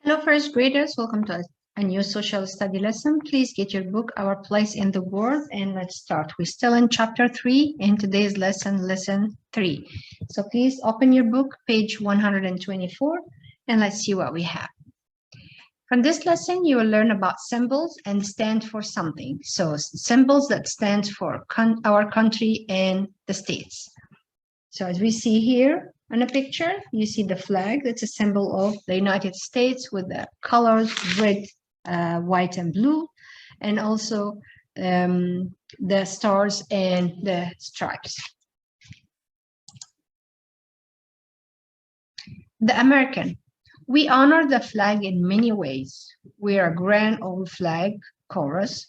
Hello, first graders. Welcome to a new social study lesson. Please get your book, Our Place in the World, and let's start. We're still in chapter 3 in today's lesson 3. So please open your book, page 124, and let's see what we have. From this lesson, you will learn about symbols and stand for something. So symbols that stand for our country and the states. So as we see here on a picture, you see the flag. That's a symbol of the United States with the colors red, white, and blue, and also the stars and the stripes. The American. We honor the flag in many ways. We are a grand old flag chorus.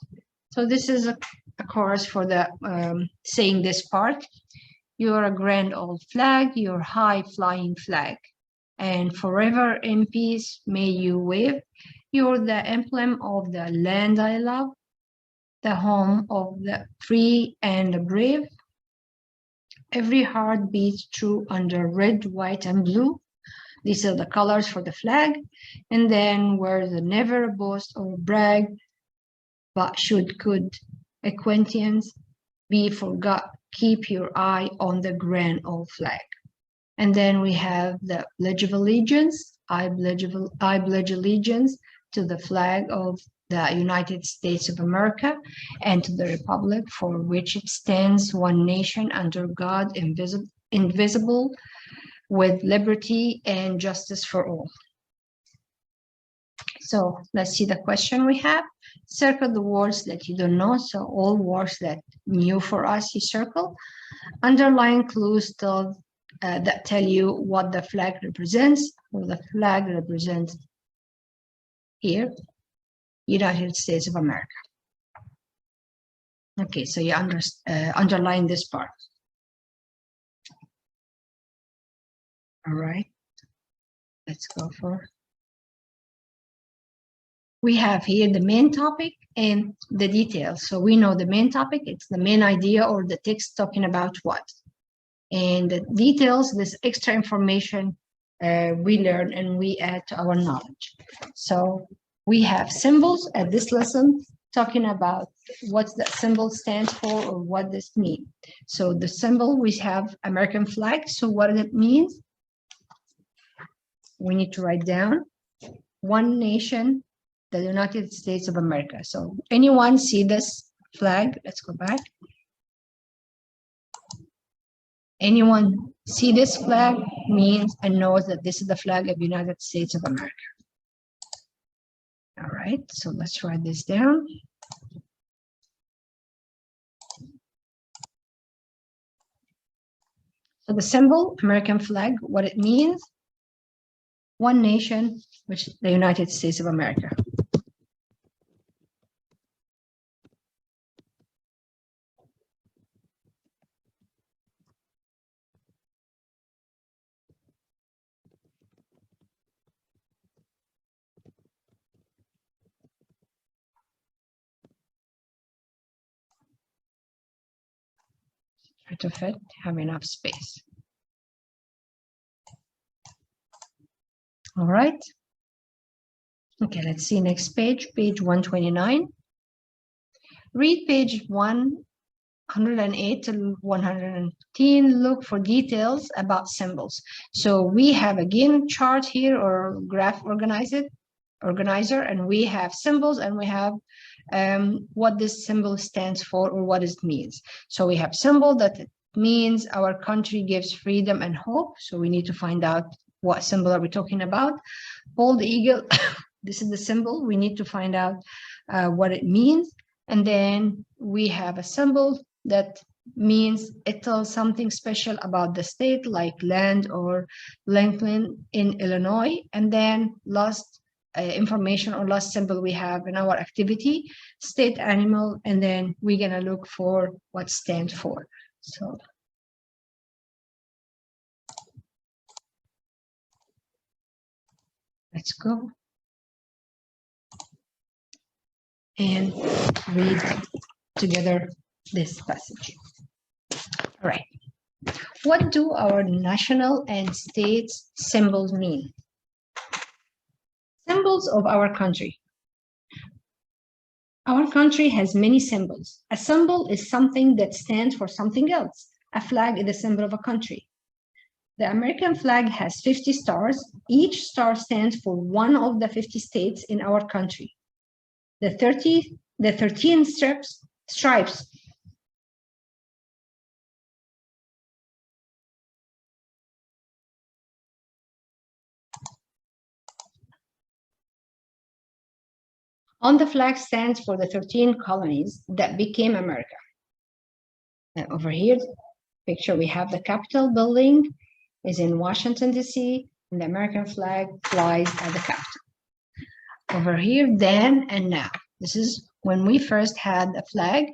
So this is a chorus for the saying this part. You're a grand old flag, you're high flying flag, and forever in peace may you wave. You're the emblem of the land I love, the home of the free and the brave. Every heart beats true under red, white, and blue. These are the colors for the flag. And then where the never boast or brag, but could acquaintance be forgot. Keep your eye on the grand old flag. And then we have the Pledge of Allegiance. I pledge allegiance to the flag of the United States of America and to the republic for which it stands, one nation under God, invisible, with liberty and justice for all. So let's see the question we have. Circle the words that you don't know. So all words that new for us, you circle. Underline clues that tell you what the flag represents. Well, the flag represents here, United States of America. Okay, so you underline this part. All right, let's go for. We have here the main topic and the details. So we know the main topic, it's the main idea or the text talking about what. And the details, this extra information we learn and we add to our knowledge. So we have symbols at this lesson talking about what the symbol stands for or what this means. So the symbol, we have American flag. So what it means, we need to write down one nation, the United States of America. So anyone see this flag? Let's go back. Anyone see this flag means and knows that this is the flag of the United States of America. All right, so let's write this down. So the symbol, American flag, what it means, one nation, which is the United States of America. Try to fit, have enough space. All right. Okay, let's see next page, page 129. Read page 108 to 110. Look for details about symbols. So we have again chart here or graph organizer, and we have symbols and we have what this symbol stands for or what it means. So we have symbol that means our country gives freedom and hope. So we need to find out what symbol are we talking about. Bald eagle, this is the symbol. We need to find out what it means. And then we have a symbol that means it tells something special about the state, like land or Lincoln in Illinois. And then last information or last symbol we have in our activity, state animal, and then we're gonna look for what stands for. So let's go and read together this passage. All right. What do our national and state symbols mean? Symbols of our country. Our country has many symbols. A symbol is something that stands for something else. A flag is a symbol of a country. The American flag has 50 stars. Each star stands for one of the 50 states in our country. The 13 stripes on the flag stands for the 13 colonies that became America. And over here, picture we have the Capitol building is in Washington, D.C., and the American flag flies at the Capitol. Over here, then and now. This is when we first had the flag.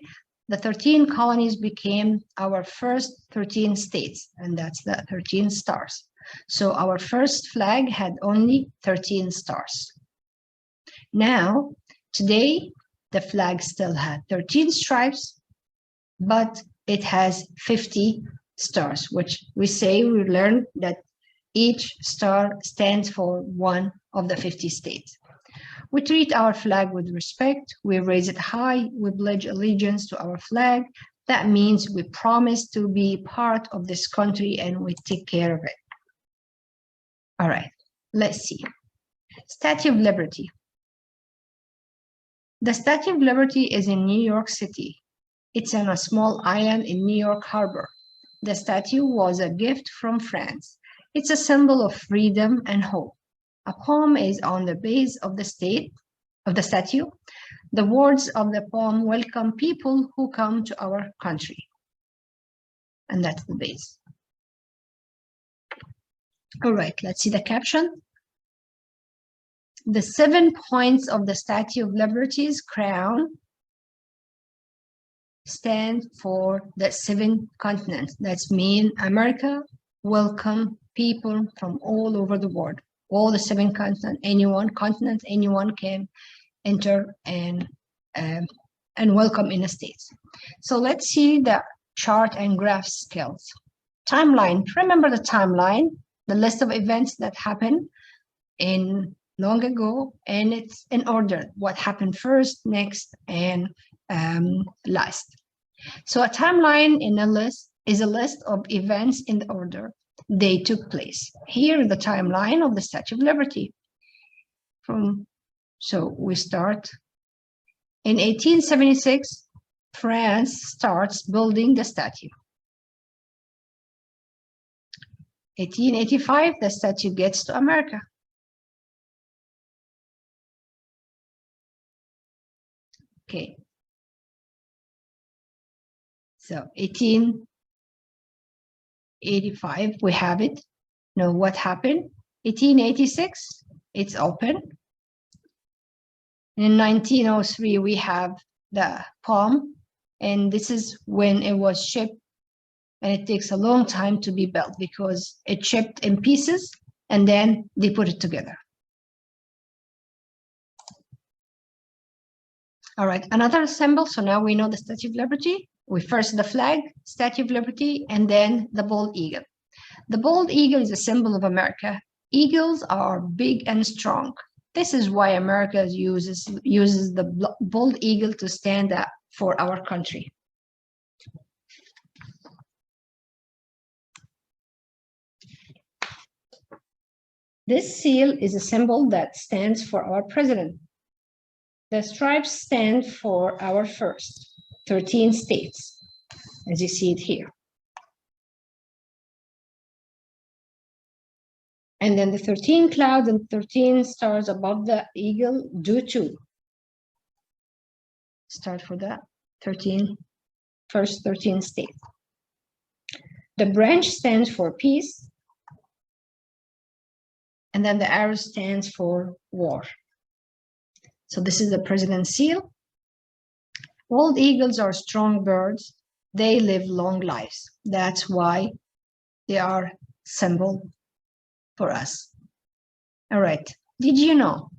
The 13 colonies became our first 13 states, and that's the 13 stars. So our first flag had only 13 stars. Now, today, the flag still had 13 stripes, but it has 50 stars, which we learned that each star stands for one of the 50 states. We treat our flag with respect, we raise it high, we pledge allegiance to our flag. That means we promise to be part of this country and we take care of it. All right, let's see. Statue of Liberty. The Statue of Liberty is in New York City. It's on a small island in New York Harbor. The statue was a gift from France. It's a symbol of freedom and hope. A poem is on the base of the statue. The words of the poem welcome people who come to our country. And that's the base. All right, let's see the caption. The 7 points of the Statue of Liberty's crown stand for the 7 continents. That's mean America welcome people from all over the world. All the 7 continents, anyone can enter and welcome in the States. So let's see the chart and graph skills. Timeline, remember the timeline, the list of events that happened in long ago, and it's in order, what happened first, next, and last. So a timeline in a list is a list of events in the order they took place. Here is the timeline of the Statue of Liberty. So we start in 1876, France starts building the statue. 1885, the statue gets to America. Okay. So 1885, we have it. Now what happened? 1886, it's open. In 1903, we have the poem, and this is when it was shipped, and it takes a long time to be built because it shipped in pieces, and then they put it together. All right, another symbol. So now we know the Statue of Liberty. We first the flag, Statue of Liberty, and then the bald eagle. The bald eagle is a symbol of America. Eagles are big and strong. This is why America uses the bald eagle to stand up for our country. This seal is a symbol that stands for our president. The stripes stand for our first 13 states, as you see it here. And then the 13 clouds and 13 stars above the eagle do too. Start for the first 13 states. The branch stands for peace. And then the arrow stands for war. So this is the president's seal. Bald eagles are strong birds. They live long lives. That's why they are symbol for us. All right. Did you know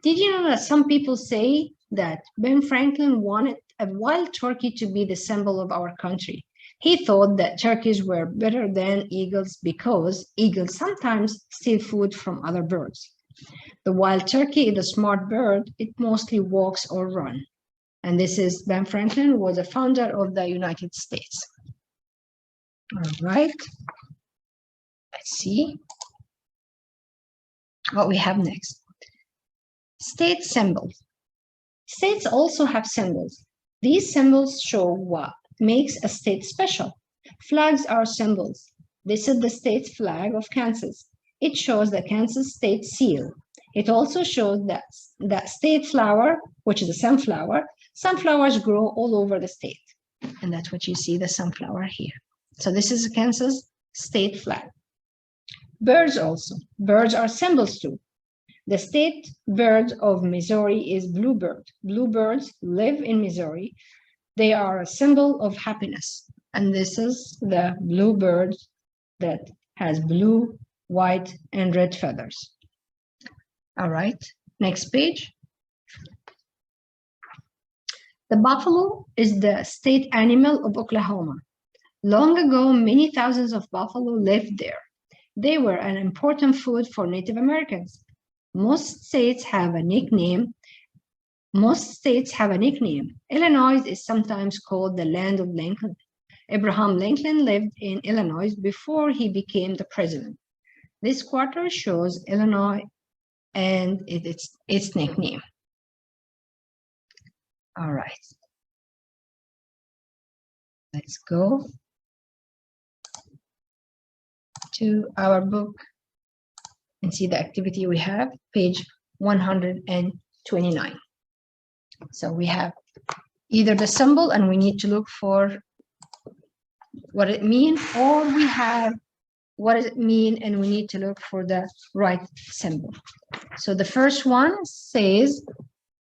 that some people say that Ben Franklin wanted a wild turkey to be the symbol of our country? He thought that turkeys were better than eagles because eagles sometimes steal food from other birds. The wild turkey is a smart bird. It mostly walks or runs. And this is Ben Franklin, was a founder of the United States. All right. Let's see what we have next. State symbols. States also have symbols. These symbols show what makes a state special. Flags are symbols. This is the state flag of Kansas. It shows the Kansas state seal. It also shows that the state flower, which is a sunflower. Sunflowers grow all over the state. And that's what you see, the sunflower here. So this is Kansas state flag. Birds also. Birds are symbols too. The state bird of Missouri is bluebird. Bluebirds live in Missouri. They are a symbol of happiness. And this is the bluebird that has blue, white, and red feathers. All right, next page. The buffalo is the state animal of Oklahoma. Long ago, many thousands of buffalo lived there. They were an important food for Native Americans. Most states have a nickname. Illinois is sometimes called the land of Lincoln. Abraham Lincoln lived in Illinois before he became the president. This quarter shows Illinois and its nickname. All right. Let's go to our book and see the activity we have, page 129. So we have either the symbol and we need to look for what it means, or we have what does it mean and we need to look for the right symbol. So the first one says,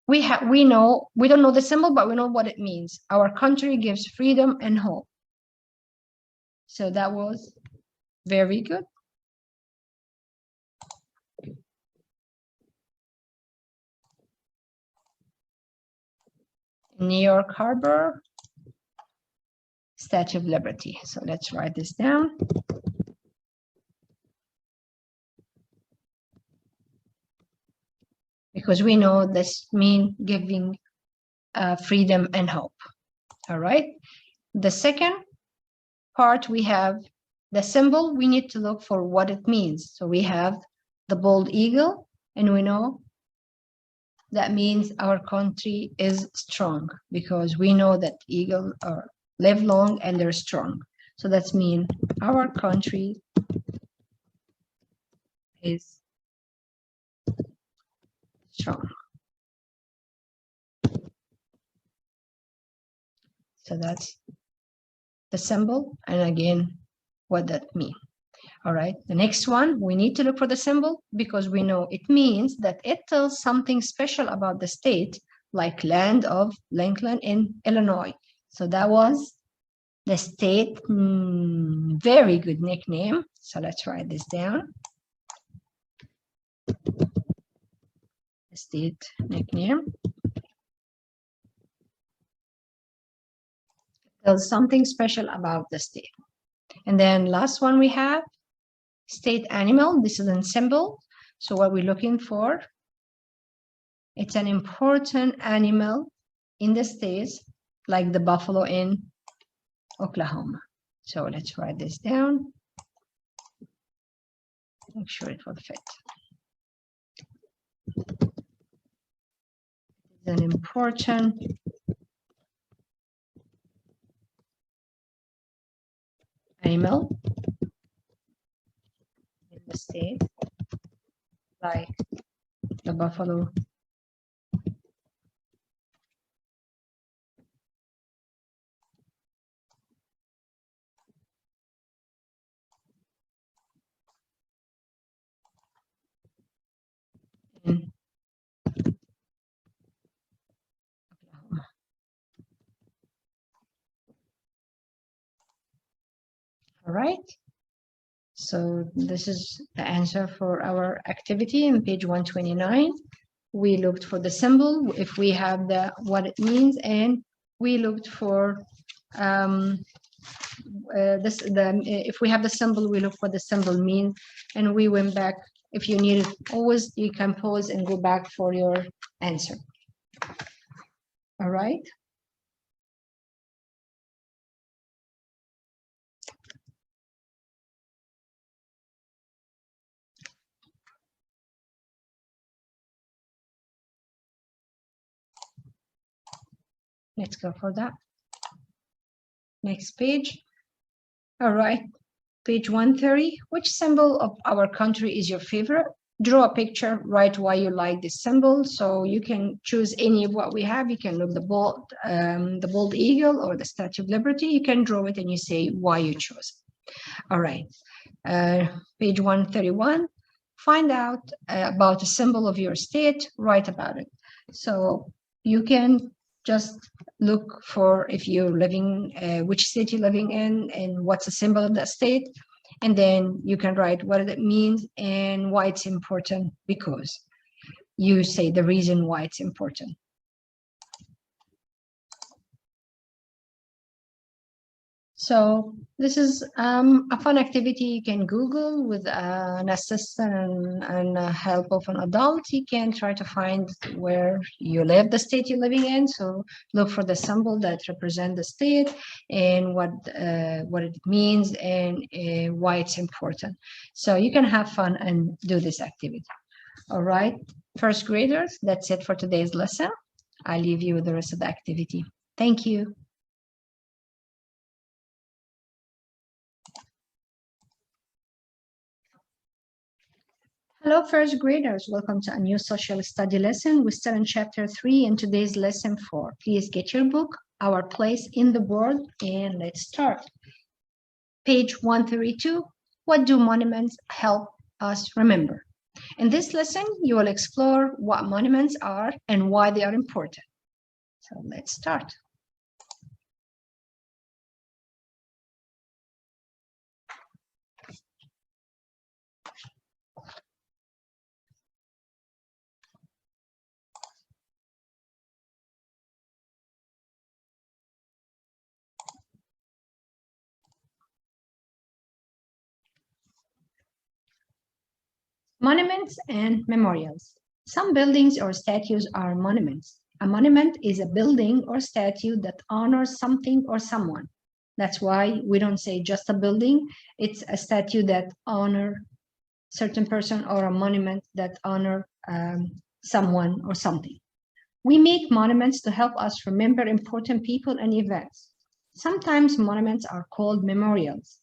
we don't know the symbol, but we know what it means. Our country gives freedom and hope. So that was very good. New York Harbor, Statue of Liberty. So let's write this down. Because we know this means giving freedom and hope. All right. The second part, we have the symbol. We need to look for what it means. So we have the bald eagle, and we know that means our country is strong, because we know that eagles live long and they're strong. So that's mean our country is strong. So that's the symbol, and again, what that means. All right, the next one, we need to look for the symbol because we know it means that it tells something special about the state, like land of Lincoln in Illinois. So that was the state, very good nickname. So let's write this down. The state nickname tells something special about the state. And then last one we have state animal. This is a symbol. So what we're looking for, it's an important animal in the states, like the buffalo in Oklahoma. So let's write this down. Make sure it will fit. It's an important animal in the state, like the buffalo in Oklahoma. All right. So this is the answer for our activity in page 129. We looked for the symbol, if we have the what it means, and we looked for if we have the symbol, we look what the symbol means, and we went back If you need it, always you can pause and go back for your answer. All right. Let's go for that. Next page. All right. Page 130. Which symbol of our country is your favorite? Draw a picture, write why you like this symbol. So you can choose any of what we have. You can look the bald eagle or the Statue of Liberty. You can draw it and you say why you chose. All right. Page 131. Find out about a symbol of your state. Write about it. So you can just look for if you're living, which state you're living in and what's the symbol of that state. And then you can write what it means and why it's important, because you say the reason why it's important. So this is a fun activity you can Google with an assistant and help of an adult. You can try to find where you live, the state you're living in. So look for the symbol that represents the state and what it means and why it's important. So you can have fun and do this activity. All right, first graders, that's it for today's lesson. I leave you with the rest of the activity. Thank you. Hello, first graders. Welcome to a new social study lesson. We're still in chapter 3 and today's lesson 4. Please get your book, Our Place in the World, and let's start. Page 132. What do monuments help us remember? In this lesson, you will explore what monuments are and why they are important. So let's start. Monuments and memorials. Some buildings or statues are monuments. A monument is a building or statue that honors something or someone. That's why we don't say just a building. It's a statue that honors certain person or a monument that honor someone or something. We make monuments to help us remember important people and events. Sometimes monuments are called memorials.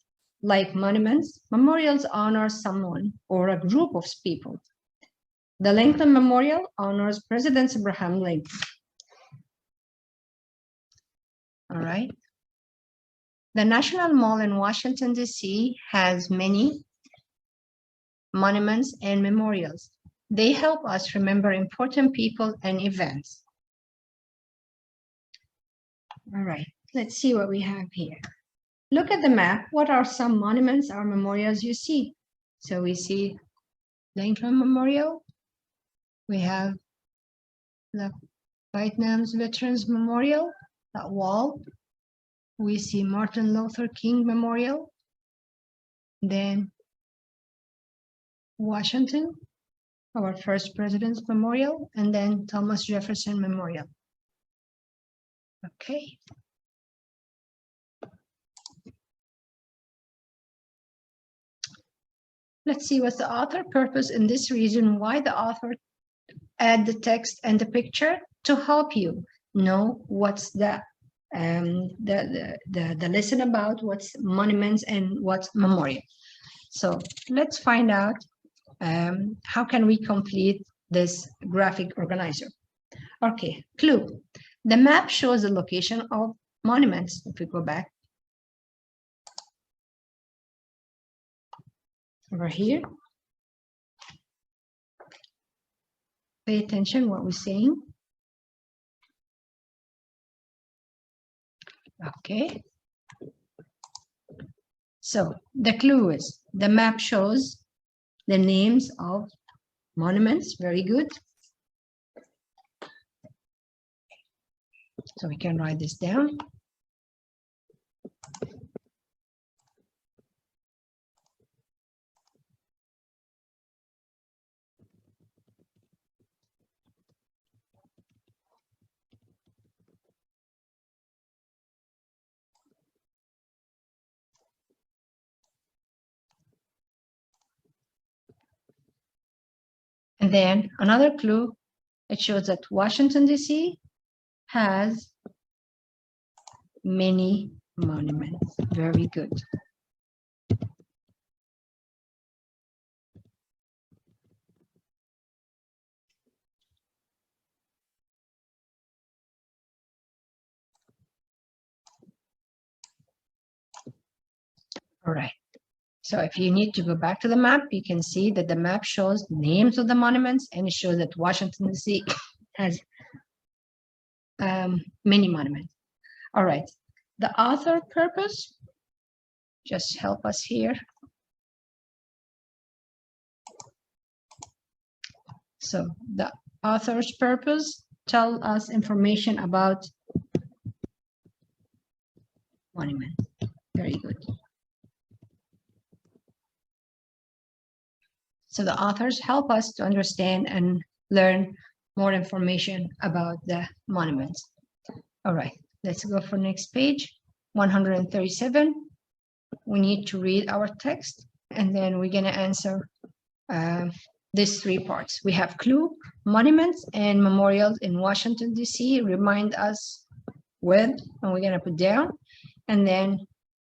Like monuments, memorials honor someone or a group of people. The Lincoln Memorial honors President Abraham Lincoln. All right. The National Mall in Washington, D.C. has many monuments and memorials. They help us remember important people and events. All right, let's see what we have here. Look at the map. What are some monuments or memorials you see? So we see Lincoln Memorial. We have the Vietnam's Veterans Memorial, that wall. We see Martin Luther King Memorial. Then Washington, our first president's memorial, and then Thomas Jefferson Memorial. Okay. Let's see what's the author purpose in this reason, why the author add the text and the picture to help you know what's the lesson about, what's monuments and what's memorial. So let's find out how can we complete this graphic organizer. Okay, clue. The map shows the location of monuments. If we go back over here, pay attention what we're saying. Okay. So the clue is the map shows the names of monuments. Very good. So we can write this down. And then another clue, it shows that Washington, D.C. has many monuments. Very good. All right. So if you need to go back to the map, you can see that the map shows names of the monuments, and it shows that Washington, D.C. has many monuments. All right. The author purpose, just help us here. So the author's purpose tell us information about monument. Very good. So the authors help us to understand and learn more information about the monuments. All right, let's go for next page, 137. We need to read our text, and then we're gonna answer these three parts. We have clue, monuments and memorials in Washington, D.C. remind us with, and we're gonna put down, and then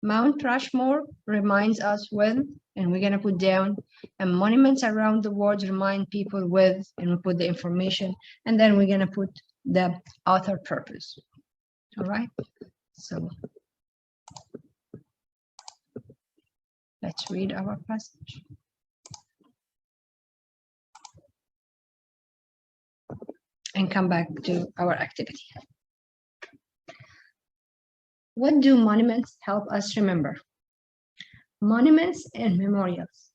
Mount Rushmore reminds us with, and we're gonna put down, and monuments around the world remind people with, and we put the information, and then we're gonna put the author purpose. All right, so let's read our passage. And come back to our activity. What do monuments help us remember? Monuments and memorials.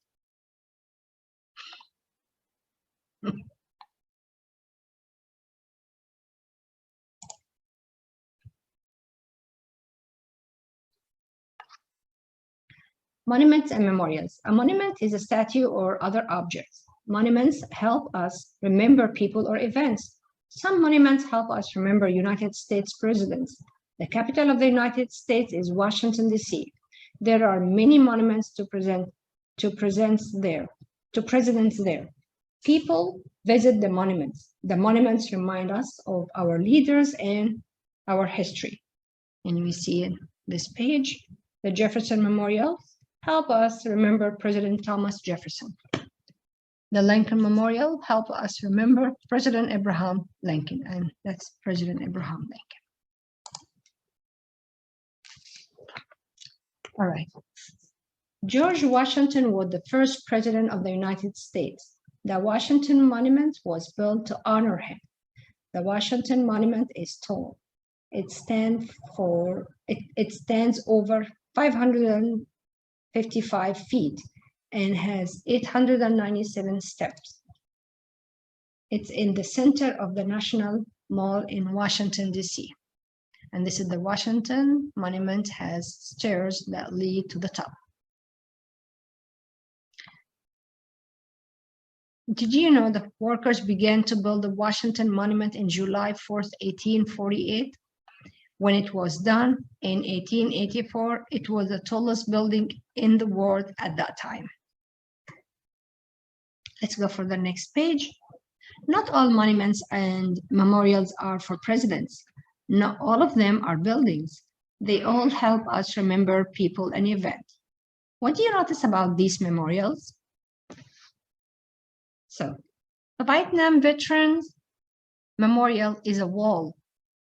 Monuments and memorials. A monument is a statue or other objects. Monuments help us remember people or events. Some monuments help us remember United States presidents. The capital of the United States is Washington, D.C. There are many monuments to presidents there. People visit the monuments. The monuments remind us of our leaders and our history. And we see in this page, the Jefferson Memorial help us remember President Thomas Jefferson. The Lincoln Memorial help us remember President Abraham Lincoln, and that's President Abraham Lincoln. All right. George Washington was the first president of the United States. The Washington Monument was built to honor him. The Washington Monument is tall. It stands over 555 feet and has 897 steps. It's in the center of the National Mall in Washington, D.C. And this is the Washington Monument, has stairs that lead to the top. Did you know that workers began to build the Washington Monument in July 4th, 1848? When it was done in 1884, it was the tallest building in the world at that time. Let's go for the next page. Not all monuments and memorials are for presidents. Not all of them are buildings. They all help us remember people and events. What do you notice about these memorials? So, the Vietnam Veterans Memorial is a wall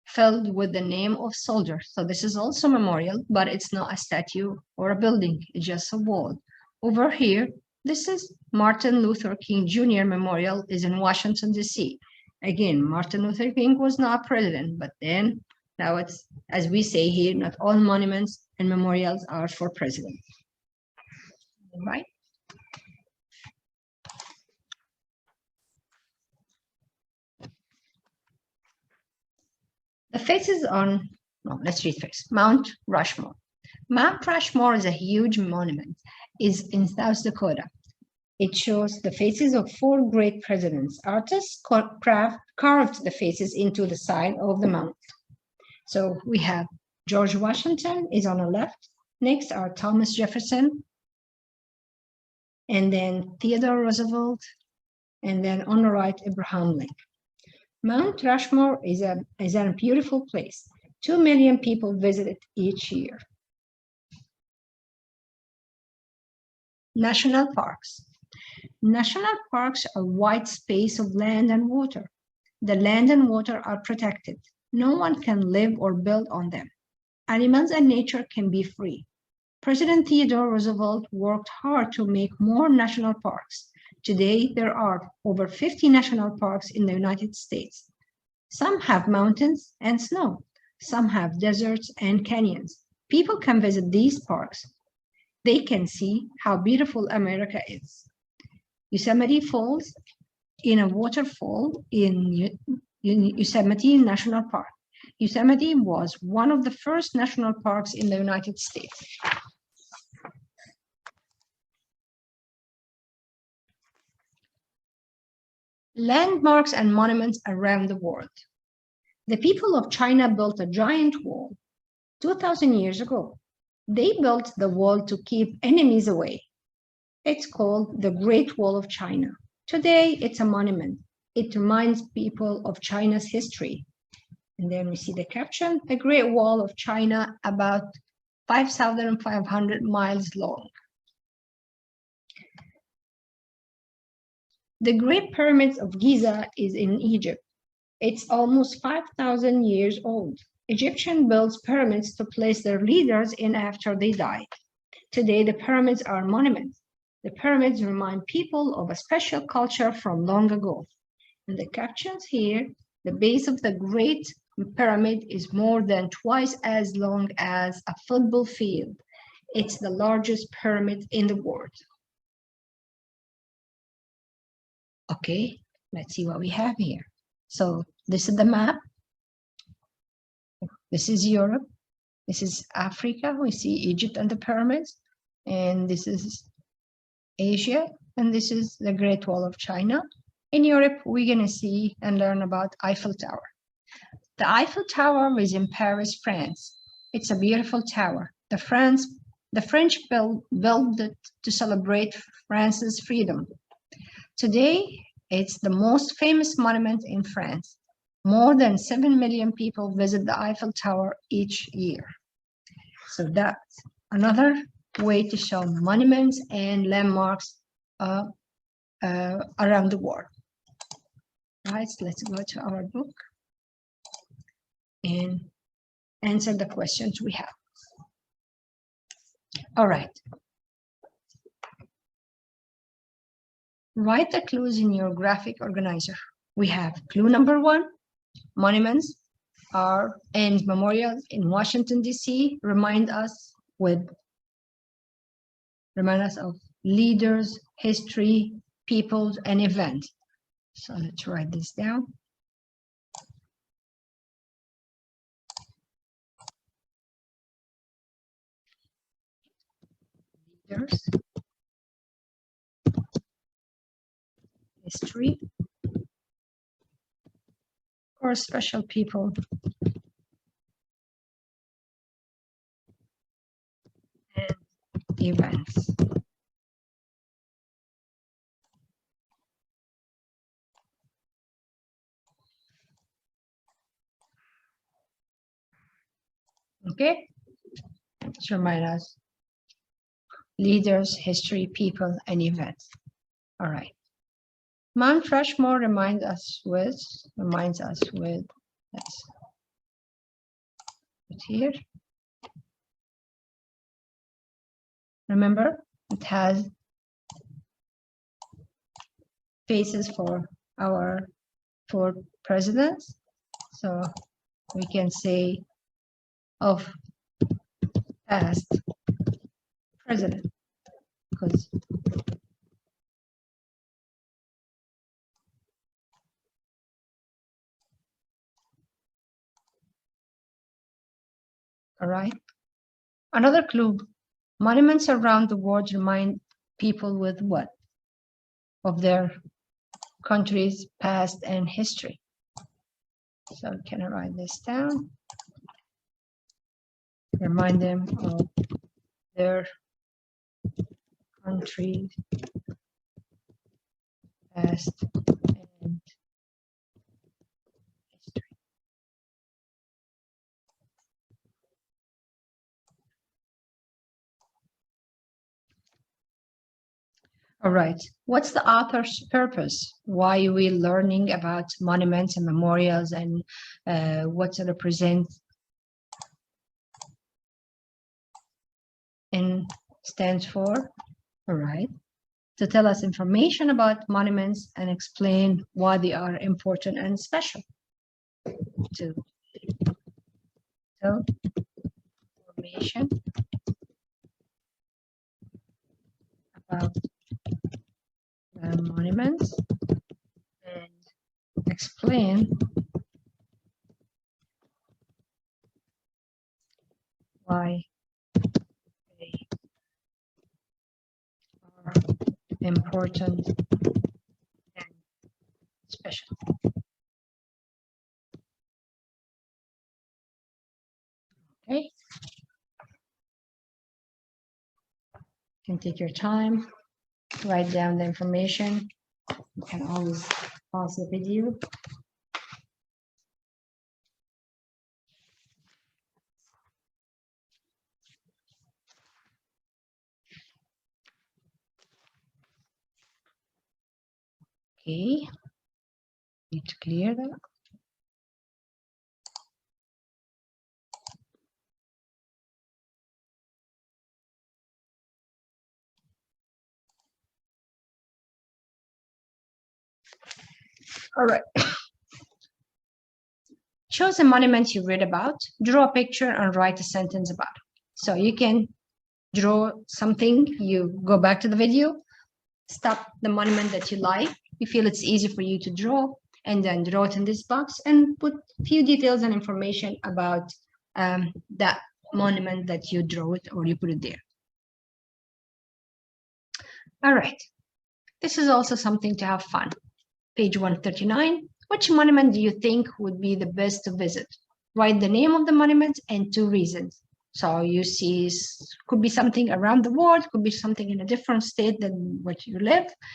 filled with the name of soldiers. So this is also a memorial, but it's not a statue or a building. It's just a wall. Over here, this is Martin Luther King Jr. Memorial is in Washington, D.C. Again, Martin Luther King was not president, but then now it's, as we say here, not all monuments and memorials are for presidents. All right. The faces on, let's read first. Mount Rushmore. Mount Rushmore is a huge monument. It's in South Dakota. It shows the faces of 4 great presidents. Artists carved the faces into the side of the mount. So we have George Washington is on the left. Next are Thomas Jefferson, and then Theodore Roosevelt, and then on the right, Abraham Lincoln. Mount Rushmore is a beautiful place. 2 million people visit it each year. National parks. National parks are wide space of land and water. The land and water are protected. No one can live or build on them. Animals and nature can be free. President Theodore Roosevelt worked hard to make more national parks. Today, there are over 50 national parks in the United States. Some have mountains and snow. Some have deserts and canyons. People can visit these parks. They can see how beautiful America is. Yosemite Falls in a waterfall in Yosemite National Park. Yosemite was one of the first national parks in the United States. Landmarks and monuments around the world. The people of China built a giant wall 2,000 years ago. They built the wall to keep enemies away. It's called the Great Wall of China. Today, it's a monument. It reminds people of China's history. And then we see the caption, the Great Wall of China, about 5,500 miles long. The Great Pyramids of Giza is in Egypt. It's almost 5,000 years old. Egyptians built pyramids to place their leaders in after they died. Today, the pyramids are monuments. The pyramids remind people of a special culture from long ago. And the captions here, the base of the Great Pyramid is more than twice as long as a football field. It's the largest pyramid in the world. Okay, let's see what we have here. So this is the map. This is Europe. This is Africa. We see Egypt and the pyramids. And this is Asia. And this is the Great Wall of China. In Europe, we're going to see and learn about Eiffel Tower. The Eiffel Tower is in Paris, France. It's a beautiful tower. The French built it to celebrate France's freedom. Today, it's the most famous monument in France. More than 7 million people visit the Eiffel Tower each year. So that's another way to show monuments and landmarks around the world. Right, so let's go to our book and answer the questions we have. All right. Write the clues in your graphic organizer. We have clue number 1, monuments are and memorials in Washington, D.C. remind us of leaders, history, peoples, and events. So let's write this down. Leaders, history, or special people, and events. Okay, let's remind us leaders, history, people, and events. All right. Mount Rushmore reminds us with, let's put here. Remember, it has faces for presidents. So we can say of past president, because all right. Another clue, monuments around the world remind people with what? Of their country's past and history. So can I write this down? Remind them of their country's past and history. All right. What's the author's purpose? Why are we learning about monuments and memorials and what it represents and stands for? All right. To tell us information about monuments and explain why they are important and special. To tell information about monuments and explain why they are important and special. Okay. You can take your time, write down the information. You can always pause the video. Okay, need to clear that. All right. Choose a monument you read about, draw a picture and write a sentence about it. So you can draw something, you go back to the video, stop the monument that you like, you feel it's easy for you to draw, and then draw it in this box and put a few details and information about that monument that you draw it or you put it there. All right, this is also something to have fun. Page 139, which monument do you think would be the best to visit? Write the name of the monument and 2 reasons. So you see, could be something around the world, could be something in a different state than what you live.